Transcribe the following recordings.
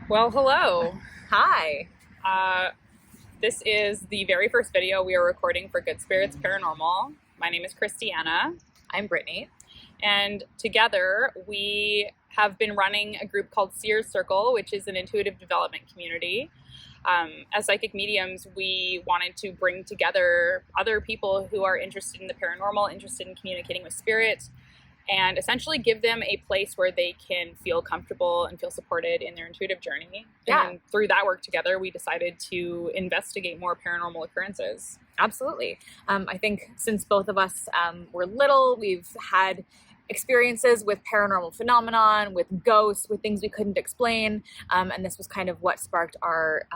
Well, hello. Hi. Uh, this is the very first video we are recording for Good Spirits Paranormal. My name is Krystiana, I'm Brittany. and together we have been running a group called Sears Circle, which is an intuitive development community. As psychic mediums, we wanted to bring together other people who are interested in the paranormal, interested in communicating with spirit, and essentially give them a place where they can feel comfortable and feel supported in their intuitive journey. Yeah. And through that work together, we decided to investigate more paranormal occurrences. Absolutely. I think since both of us were little, we've had experiences with paranormal phenomenon, with ghosts, with things we couldn't explain. And this was kind of what sparked our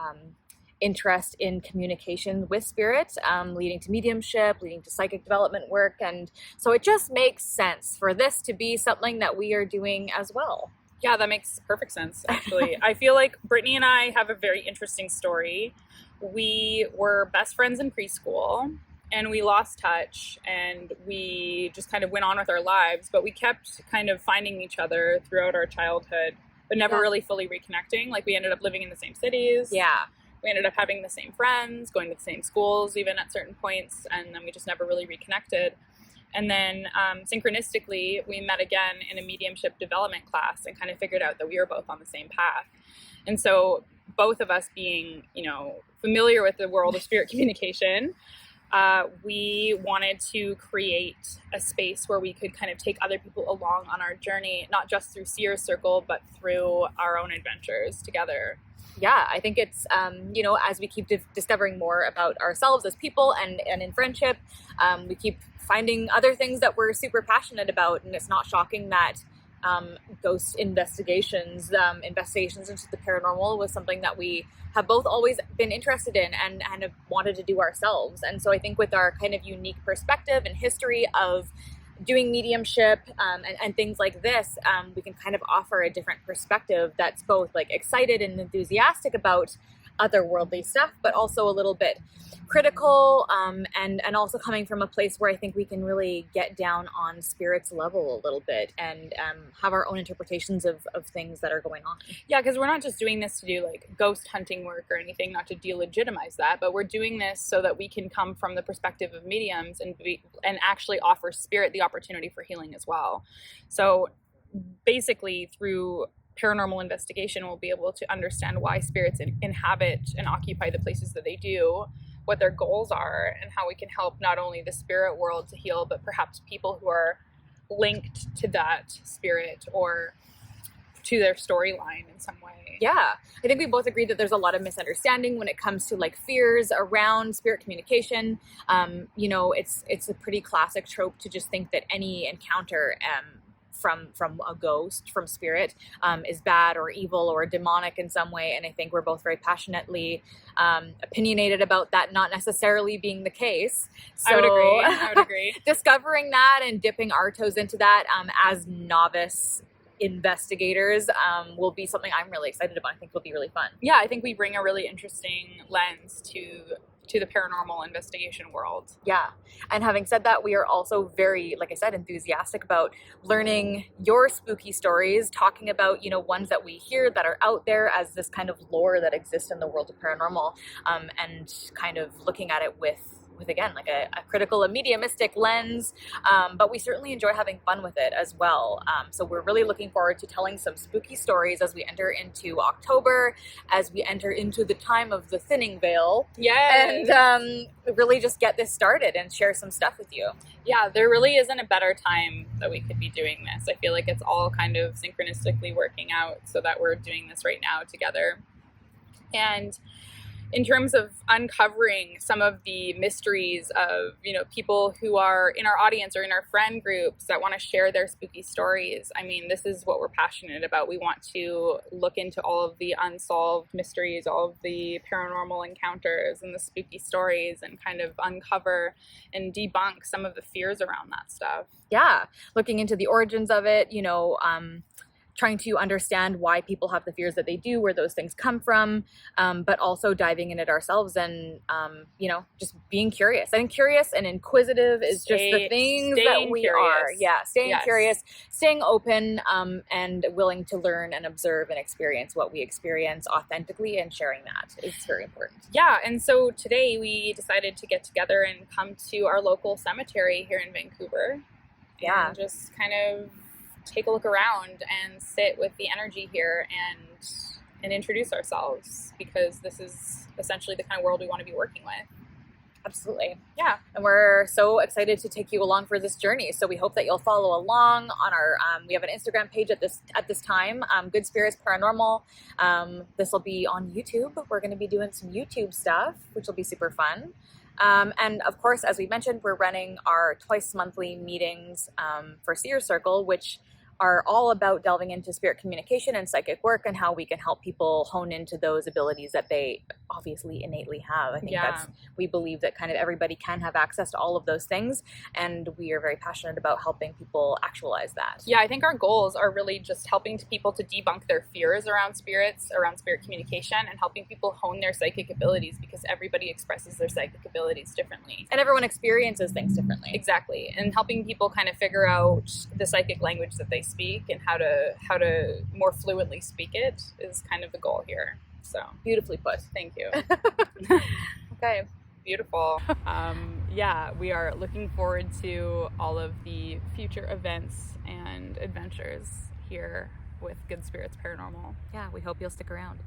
interest in communication with spirit, leading to mediumship, leading to psychic development work. And so it just makes sense for this to be something that we are doing as well. Yeah, that makes perfect sense, actually. I feel like Brittany and I have a very interesting story. We were best friends in preschool, and we lost touch, and we just kind of went on with our lives, but we kept kind of finding each other throughout our childhood, but never really fully reconnecting. Like, we ended up living in the same cities. Yeah. We ended up having the same friends, going to the same schools even at certain points, and then we just never really reconnected. And then synchronistically, we met again in a mediumship development class and kind of figured out that we were both on the same path. And so both of us being, familiar with the world of spirit communication, we wanted to create a space where we could kind of take other people along on our journey, not just through Sears Circle, but through our own adventures together. Yeah, I think it's, as we keep discovering more about ourselves as people and in friendship, we keep finding other things that we're super passionate about. And it's not shocking that ghost investigations into the paranormal was something that we have both always been interested in and have wanted to do ourselves. And so I think with our kind of unique perspective and history of doing mediumship and things like this, we can kind of offer a different perspective that's both like excited and enthusiastic about otherworldly stuff, but also a little bit critical, and also coming from a place where I think we can really get down on spirit's level a little bit and have our own interpretations of things that are going on. Yeah, because we're not just doing this to do like ghost hunting work or anything, not to delegitimize that, but we're doing this so that we can come from the perspective of mediums and actually offer spirit the opportunity for healing as well. So basically, through paranormal investigation, we'll be able to understand why spirits inhabit and occupy the places that they do, what their goals are, and how we can help not only the spirit world to heal, but perhaps people who are linked to that spirit or to their storyline in some way. Yeah, I think we both agree that there's a lot of misunderstanding when it comes to like fears around spirit communication. It's a pretty classic trope to just think that any encounter from a ghost, from spirit, is bad or evil or demonic in some way. And I think we're both very passionately opinionated about that not necessarily being the case. So, I would agree. Discovering that and dipping our toes into that as novice investigators will be something I'm really excited about. I think will be really fun. Yeah, I think we bring a really interesting lens to the paranormal investigation world. Yeah. And having said that, we are also very, like I said, enthusiastic about learning your spooky stories, talking about, ones that we hear that are out there as this kind of lore that exists in the world of paranormal, and kind of looking at it with again, like a critical, a mediumistic lens, but we certainly enjoy having fun with it as well. So we're really looking forward to telling some spooky stories as we enter into October, as we enter into the time of the thinning veil. Yes. And really just get this started and share some stuff with you. Yeah, there really isn't a better time that we could be doing this. I feel like it's all kind of synchronistically working out so that we're doing this right now together. And in terms of uncovering some of the mysteries of, people who are in our audience or in our friend groups that want to share their spooky stories. I mean, this is what we're passionate about. We want to look into all of the unsolved mysteries, all of the paranormal encounters and the spooky stories, and kind of uncover and debunk some of the fears around that stuff. Yeah. Looking into the origins of it, trying to understand why people have the fears that they do, where those things come from, but also diving in it ourselves and, just being curious. I think curious and inquisitive is just the things that we are. Yeah, staying curious, staying open, and willing to learn and observe and experience what we experience authentically, and sharing that is very important. Yeah, and so today we decided to get together and come to our local cemetery here in Vancouver. Yeah. And just kind of take a look around and sit with the energy here and introduce ourselves, because this is essentially the kind of world we want to be working with. Absolutely. Yeah. And we're so excited to take you along for this journey. So we hope that you'll follow along on our, we have an Instagram page at this time, Good Spirits Paranormal. This will be on YouTube. We're going to be doing some YouTube stuff, which will be super fun. And of course, as we mentioned, we're running our twice monthly meetings for Seer Circle, which are all about delving into spirit communication and psychic work and how we can help people hone into those abilities that they obviously innately have. I think we believe that kind of everybody can have access to all of those things, and we are very passionate about helping people actualize that. Yeah, I think our goals are really just helping people to debunk their fears around spirits, around spirit communication, and helping people hone their psychic abilities, because everybody expresses their psychic abilities differently. And everyone experiences things differently. Exactly. And helping people kind of figure out the psychic language that they speak and how to more fluently speak it is kind of the goal here. So beautifully put. Thank you. Okay. Beautiful. Yeah, we are looking forward to all of the future events and adventures here with Good Spirits Paranormal. Yeah, we hope you'll stick around.